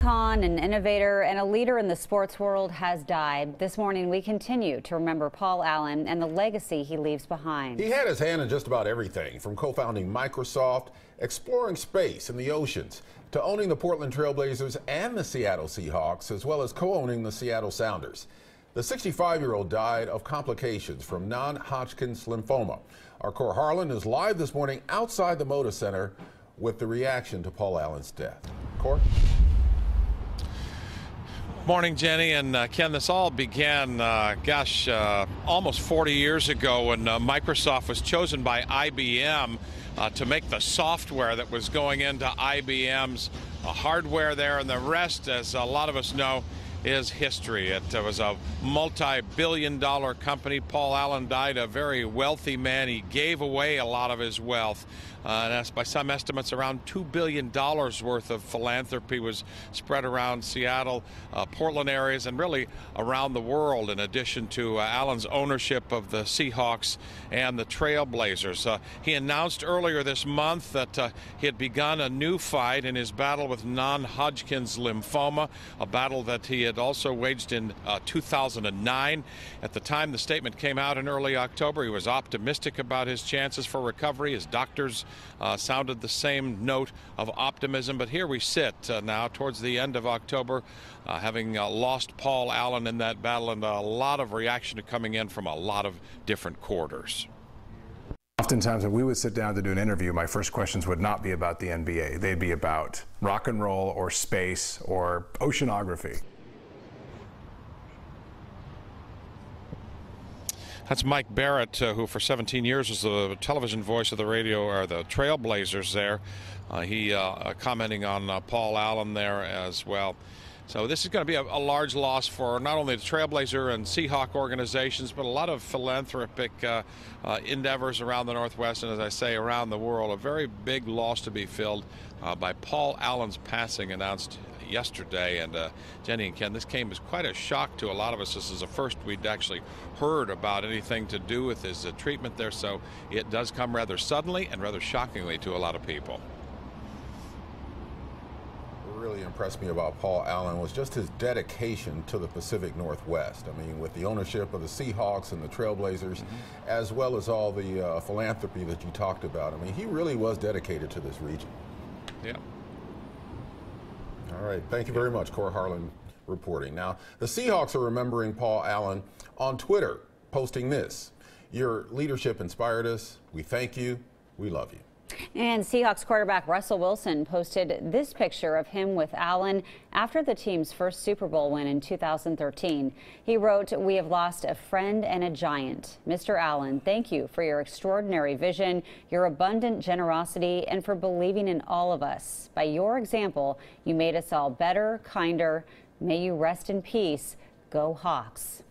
icon, an innovator, and a leader in the sports world has died. This morning, we continue to remember Paul Allen and the legacy he leaves behind. He had his hand in just about everything, from co-founding Microsoft, exploring space and the oceans, to owning the Portland Trail Blazers and the Seattle Seahawks, as well as co-owning the Seattle Sounders. The 65-year-old died of complications from non-Hodgkins lymphoma. Our Cor Harlan is live this morning outside the Moda Center with the reaction to Paul Allen's death. Cor? Morning, Jenny and Ken. This all began, almost 40 years ago when Microsoft was chosen by IBM to make the software that was going into IBM's hardware there, and the rest, as a lot of us know, is history. It was a multi-billion-dollar company. Paul Allen died a very wealthy man. He gave away a lot of his wealth. And that's, by some estimates, around $2 billion worth of philanthropy was spread around Seattle, Portland areas, and really around the world, in addition to Allen's ownership of the Seahawks and the Trail Blazers. He announced earlier this month that he had begun a new fight in his battle with non-Hodgkins lymphoma, a battle that he had also waged in 2009. At the time the statement came out in early October, he was optimistic about his chances for recovery. His doctors sounded the same note of optimism, but here we sit now towards the end of October, having lost Paul Allen in that battle, and a lot of reaction coming in from a lot of different quarters. Oftentimes when we would sit down to do an interview, my first questions would not be about the NBA. They'd be about rock and roll or space or oceanography. That's Mike Barrett, who for 17 years was the television voice of the radio, or the Trail Blazers there. He commenting on Paul Allen there as well. So this is going to be a large loss for not only the Trailblazer and Seahawk organizations, but a lot of philanthropic endeavors around the Northwest, and as I say, around the world. A very big loss to be filled by Paul Allen's passing, announced yesterday. And Jenny and Ken, this came as quite a shock to a lot of us. This is the first we'd actually heard about anything to do with his treatment there, so it does come rather suddenly and rather shockingly to a lot of people. Really impressed me about Paul Allen was just his dedication to the Pacific Northwest. I mean, with the ownership of the Seahawks and the Trailblazers, as well as all the philanthropy that you talked about. I mean, he really was dedicated to this region. Yeah. All right, thank you very much, Cor Harlan reporting. Now, the Seahawks are remembering Paul Allen on Twitter, posting this: "Your leadership inspired us. We thank you. We love you." And Seahawks quarterback Russell Wilson posted this picture of him with Allen after the team's first Super Bowl win in 2013. He wrote, "We have lost a friend and a giant. Mr. Allen, thank you for your extraordinary vision, your abundant generosity, and for believing in all of us. By your example, you made us all better, kinder. May you rest in peace. Go Hawks."